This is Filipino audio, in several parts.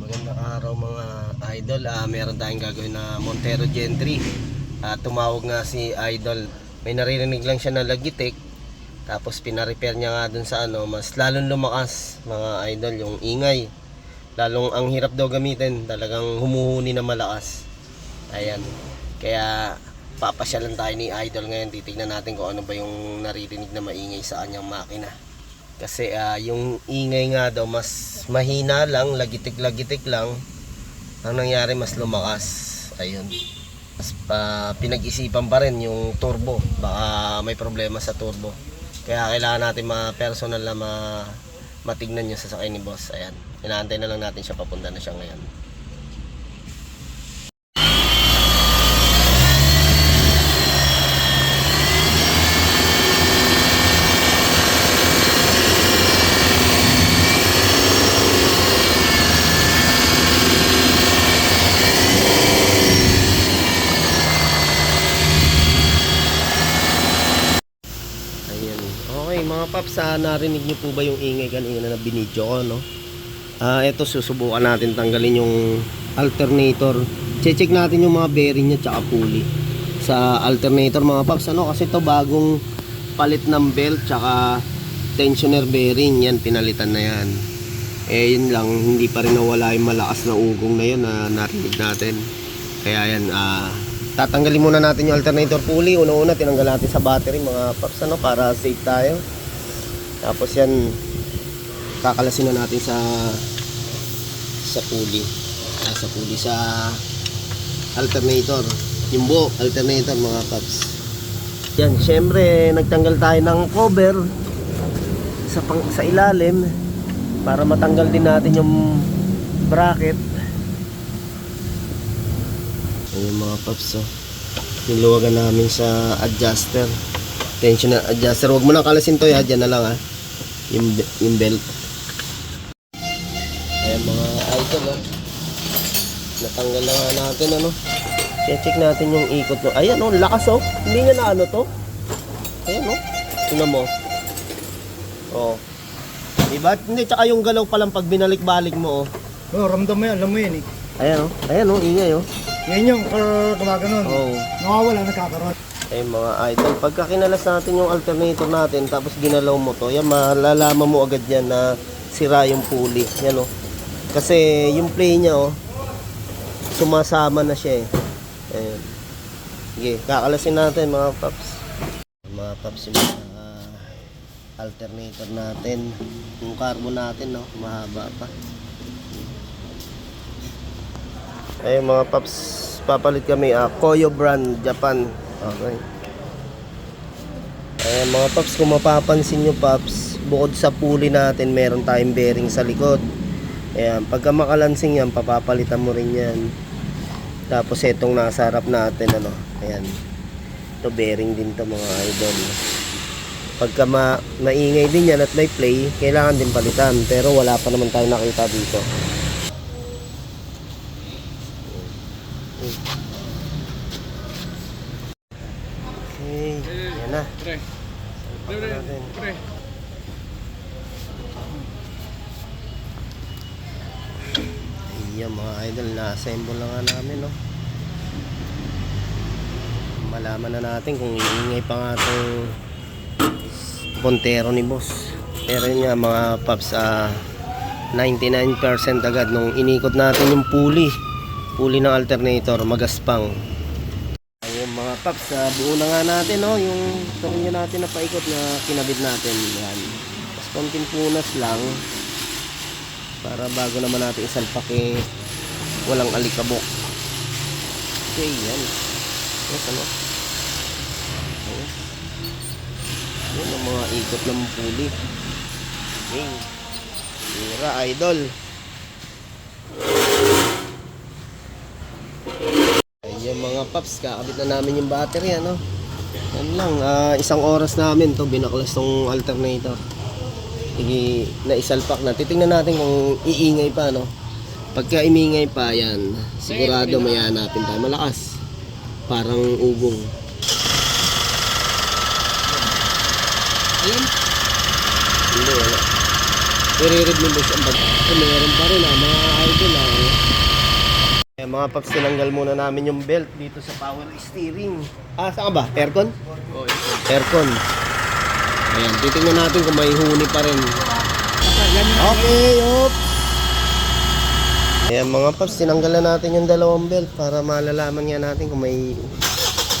Magandang araw mga idol. Meron tayong gagawin na Montero Gen 3. Tumawag nga si idol. May naririnig lang siya na lagitik. Tapos pina-repair niya nga dun sa mas lalong lumakas mga idol yung ingay. Lalong ang hirap daw gamitin. Talagang humuhuni na malakas. Ayan. Kaya papasyalan tayo ni idol ngayon. Titignan natin kung ano ba yung naririnig na maingay sa kanyang makina. Kasi yung ingay nga daw mas mahina lang, lagitik-lagitik lang. Ang nangyari mas lumakas. Ayun. Mas pinag-isipan pa rin yung turbo. Baka may problema sa turbo. Kaya kailangan natin ma-personal na matignan yung sasakyan ni boss. Ayan. Inaantay na lang natin siya, papunta na siya ngayon. Okay mga paps, narinig niyo po ba yung ingay kanina na binidyo ko, no? Ito susubukan natin tanggalin yung alternator. Check natin yung mga bearing niya tsaka pulley sa alternator mga paps, kasi ito bagong palit ng belt tsaka tensioner bearing. Yan, pinalitan na yan. Yun lang, hindi pa rin nawala yung malakas na ugong na yun na narinig natin. Kaya yan, tatanggalin muna natin yung alternator pulley. Una-una tinanggal natin sa battery mga paps, para safe tayo. Tapos yan, kakalasin na natin sa pulley. Sa pulley sa alternator. Yung buo alternator mga paps. Yan, syempre nagtanggal tayo ng cover sa ilalim para matanggal din natin yung bracket. Yung mga paps, niluwagan namin sa adjuster, tension adjuster. Huwag mo na kalasin to, dyan na lang yung belt. Ayan mga idol, natanggal na nga natin, check natin yung ikot no. Ayan, lakas, hindi niya na to. Ayan, tingnan mo. Diba? Hindi, tsaka yung galaw pa lang pag binalik-balik mo, ramdam mo yan, alam mo yan Ayan, ingay, Yan yung gumaganon. Nawawala, nagkakaroon. Mga idol, pagka kinalas natin yung alternator natin tapos ginalaw mo to, yan, malalaman mo agad yan na sira yung pulley. Yan, kasi yung play niya, sumasama na siya, Ayan. Sige, kakalasin natin mga paps. Mga paps, yung alternator natin. Yung carbon natin, mahaba pa. Ayun mga paps, papalit kami Koyo brand, Japan. Okay. Ayun mga paps, kung mapapansin nyo paps, bukod sa pulley natin, meron tayong bearing sa likod. Ayan, pagka makalansing yan, papapalitan mo rin yan. Tapos itong nasa harap natin, ayan, ito bearing din to mga idol. Pagka maingay din yan at may play, kailangan din palitan. Pero wala pa naman tayo nakita dito. Okay, yan na. Ayan mga idol, na-assemble na nga namin, Malaman na natin kung iingay pa nga itong Montero ni boss. Pero yun nga mga paps, 99% agad nung inikot natin yung pulley ng alternator, magaspang. Ayun mga paps, buo na nga natin, yung tornilyo natin na paikot na kinabit natin. Yan, tapos konting punas lang para bago naman natin isalpak, walang alikabok. Okay, yan. Yes, Ayan ang mga ikot ng pulley. Okay, sira idol. Ayan mga paps, kakabit na namin yung battery, Yan lang, isang oras namin to binaklas tong alternator. Naisalpak na. Titingnan natin kung iingay pa, Pagka imingay pa, yan, sigurado may hanapin tayo. Malakas, parang ugong. Ayan, hindi, wala. I-read mo ba siya? Meron pa rin, mga idol, Ayan mga paps, tinanggal muna namin yung belt dito sa power steering. Ah, saan ka ba? Aircon? Oo, Aircon. Ayan, titingnan natin kung may huni pa rin. Okay, oops. Ayan mga paps, tinanggalan natin yung dalawang belt para malalaman nga natin kung may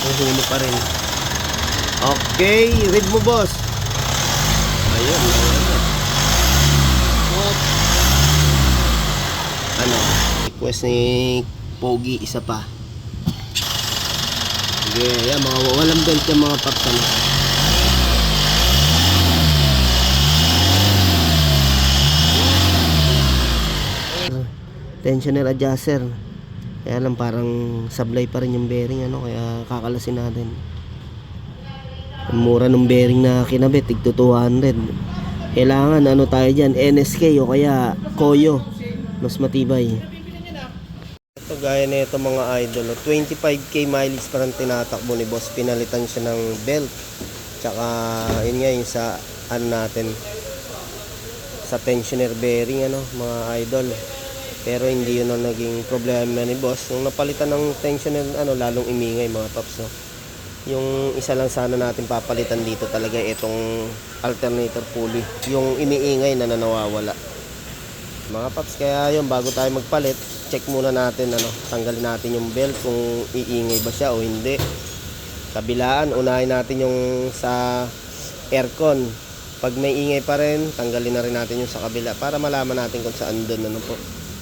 huni pa rin. Okay, read mo boss. Ayun. Ano? Request ni Pogi, isa pa. Sige, ayan, mga walang belt yung mga paps. Ano? Tensioner adjuster. Kaya lang parang sablay pa rin yung bearing, ano, kaya kakalasin natin. Ang mura ng bearing na kinabit, tigto 200. Kailangan ano tayo dyan, NSK o kaya Koyo, mas matibay. Ito gaya na ito mga idol, 25k mileage parang tinatakbo ni boss. Pinalitan siya ng belt, tsaka yun nga yung sa ano natin, sa tensioner bearing, ano mga idol. Pero hindi yun ang naging problema ni boss. Nung napalitan ng tensioner, ano, lalong imingay mga paps, no? Yung isa lang sana natin papalitan dito talaga itong alternator pulley, yung iniingay na nawawala mga paps. Kaya yun, bago tayo magpalit, check muna natin, ano, tanggalin natin yung belt kung iingay ba siya o hindi. Kabilaan, unahin natin yung sa aircon. Pag may ingay pa rin, tanggalin na rin natin yung sa kabila para malaman natin kung saan doon, ano po.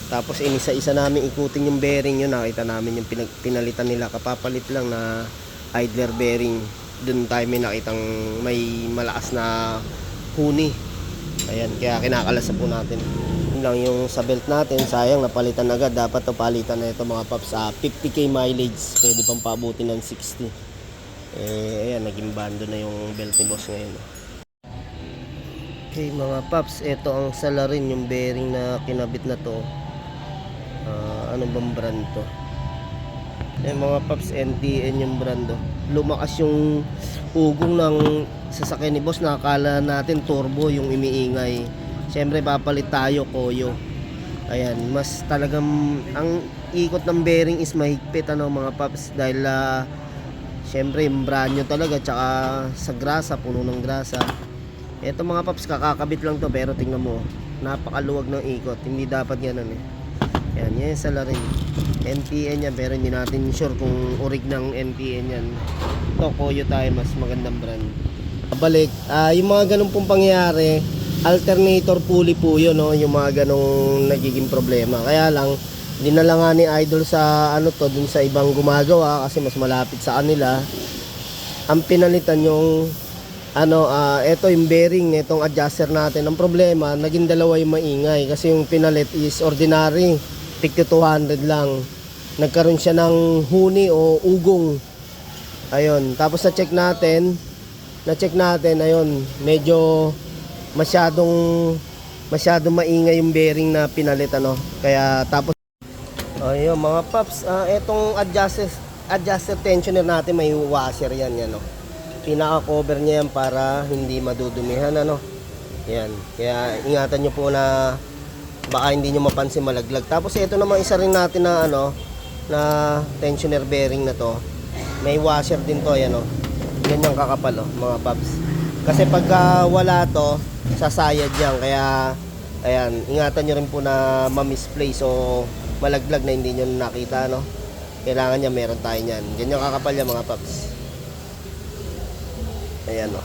Tapos inisa-isa namin ikutin yung bearing yun. Nakita namin yung pinalitan nila, kapapalit lang na idler bearing. Doon tayo may nakitang may malakas na huni. Ayan, kaya kinakalasan po natin. Yun lang yung sa belt natin, sayang napalitan agad. Dapat to palitan na ito mga paps, 50k mileage, pwede pang paabutin ng 60. Ayan, naging bando na yung belt ni boss ngayon. Okay mga paps, ito ang salarin, yung bearing na kinabit na to. Ano bang brand to? Mga paps, NTN yung brand to. Lumakas yung ugong ng sasakyan ni boss. Nakakala natin turbo yung imiingay. Siyempre papalit tayo Koyo. Ayan, mas talagang ang ikot ng bearing is mahigpit, ano mga paps, dahil siyempre yung brand nyo talaga, tsaka sa grasa, puno ng grasa. Ito mga paps, kakakabit lang to, pero tingnan mo, napakaluwag ng ikot. Hindi dapat ganun eh. Yan, yan sa larin. NTN yan, pero hindi natin sure kung orig ng NTN yan. Ito, Koyo tayo, mas magandang brand. Balik, yung mga ganun pong pangyayari, alternator pulley po yun, no? Yung mga ganung nagiging problema. Kaya lang, dinala nga ni Idol sa ano to, dun sa ibang gumagawa kasi mas malapit sa kanila. Ang pinalitan yung ano, ito yung bearing nitong adjuster natin. Ang problema, naging dalawa yung maingay kasi yung pinalit is ordinary, tigto 200 lang. Nagkaroon siya ng huni o ugong. Ayun, tapos na-check natin, ayun, medyo masyadong maingay yung bearing na pinalit, ano. Kaya tapos ayun mga paps, etong adjuster tensioner natin, may washer yan, no. Pinaka-cover niya yan para hindi madudumihan, ano. Yan. Kaya ingatan nyo po na baka hindi nyo mapansin malaglag. Tapos ito naman isa rin natin na ano, na tensioner bearing na to. May washer din to, yan, oh. Ganyan kakapal, oh, mga paps. Kasi pagka wala to, sasayad yan. Kaya ayan, ingatan nyo rin po na ma-misplace o malaglag na hindi nyo nakita, no. Kailangan niya meron tayo niyan. Ganyan kakapal yan mga paps. Ayan, o.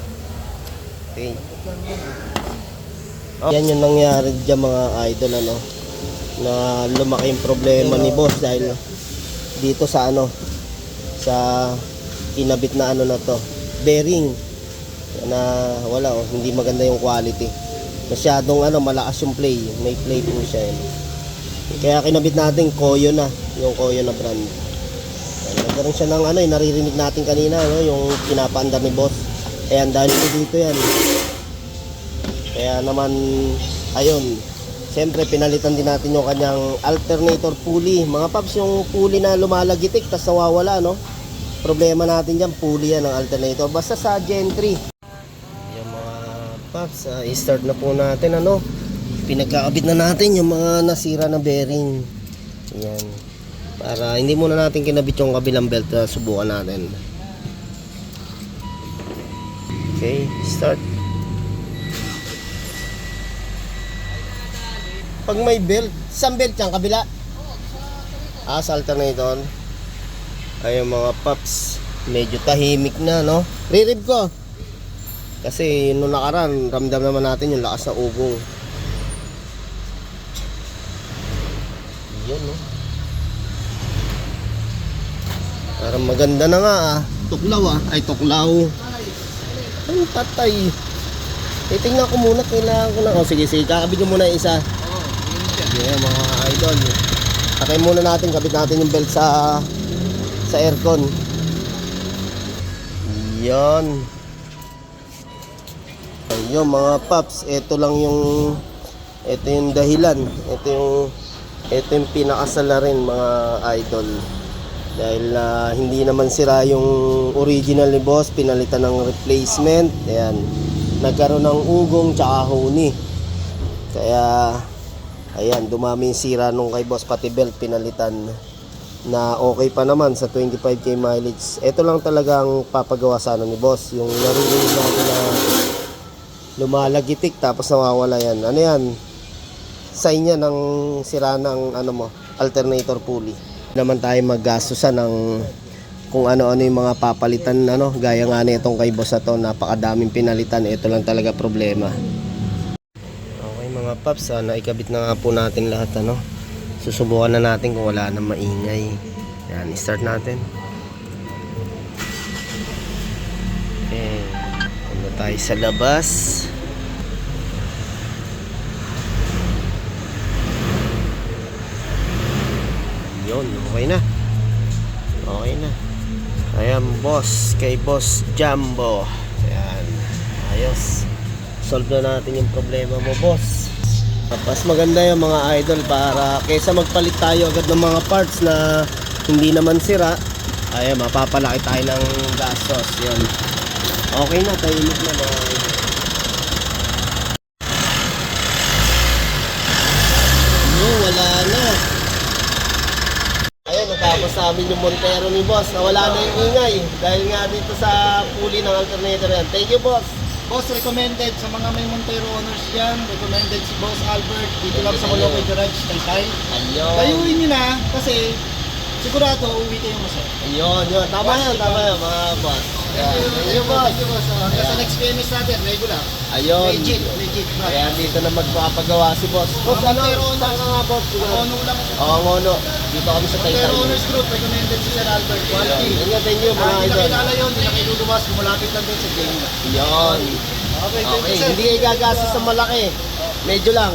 Okay. Yan yung nangyari dyan mga idol, ano, na lumaki yung problema ni boss dahil dito sa ano, sa inabit na ano na to, bearing na wala, oh, hindi maganda yung quality. Masyadong ano, malakas yung play. May play po siya, yun. Kaya kinabit natin Koyo na, yung Koyo na brand. Nagkaroon siya ng ano, naririnig natin kanina, no, yung pinapaandar ni boss. Ayan, dahil dito yan. Kaya naman, ayun, siyempre pinalitan din natin yung kanyang alternator pulley. Mga paps, yung pulley na lumalagitik tas nawawala, no. Problema natin dyan, pulley yan ang alternator. Basta sa Gen 3. Yung mga paps, i-start na po natin, ano. Pinagkakabit na natin yung mga nasira na bearing. Ayan. Para hindi muna natin kinabit yung kabilang belt na subukan natin. Okay, start. Pag may belt, saan belt yan? Kabila? Sa alternator. Ayun mga paps, medyo tahimik na, no? Re-rib ko. Kasi nung nakaraan, ramdam naman natin yung lakas ng ugong. Yun, no? Parang maganda na nga, ah. Tuklaw, ah. Ay, tuklaw. Ay, patay. Titingnan ko muna, kailangan ko na. Sige, kakabit ko muna yung isa. Yeah, mga idol. Takay muna natin, kabit natin yung belt sa aircon. Yan. Ayun mga paps, ito yung dahilan. Ito yung pinakasala rin mga idol. Dahil hindi naman sira yung original ni boss, pinalitan ng replacement. Ayan. Nagkaroon ng ugong tsaka honi. Kaya ayan, dumami yung sira nung kay boss, pati belt pinalitan na okay pa naman sa 25k mileage. Ito lang talagang papagawa sana ni boss, yung naririnig natin na lumalagitik tapos nawawala yan. Ano yan? Sign yan ng sira ng alternator pulley. Naman tayo maggastusan ng kung ano-ano yung mga papalitan, gaya nga nitong kay boss na to, napakadaming pinalitan. Ito lang talaga problema. Mga paps, naikabit na nga po natin lahat, susubukan na natin kung wala nang maingay. Yan, start natin. Okay, punta tayo sa labas. Yun, okay na. Okay na. Ayan boss, kay Boss Jumbo. Ayan, ayos. Solve na natin yung problema mo, boss. Tapos maganda yung mga idol, para kaysa magpalit tayo agad ng mga parts na hindi naman sira, ay mapapalaki tayo ng gastos. Yan. Okay na, tahimik na mga idol. Wala na. Ayun, natapos sa amin yung Montero ni boss. Nawala na yung ingay dahil nga dito sa pulley ng alternator yan. Thank you, boss. Boss, recommended sa mga may Montero owners dyan. Recommended si Boss Albert. Dito lang sa Molokoy Garage, Taytay. Ayun. Layuin nyo na kasi sigurado uuwi kayo masaya. Ayun. Tama yan, mga boss. Thank you, boss. Thank you, boss. Hanggang sa next PMS natin, regular. Ayun. Legit. Kaya dito na magpapagawa si boss. Boss, saan ka nga, boss? Ono lang. Oo, Ngono. Dito kami sa Taytay. Montero Owners Group, recommended si Sir Albert. Quality. Thank you, mga Hindi na idol. kilala yun, hindi na kayo luluwas, malapit lang din sa Jenny. Ayun. Okay, thank Okay, you, sir. hindi kayo gagastos sa malaki. Medyo lang.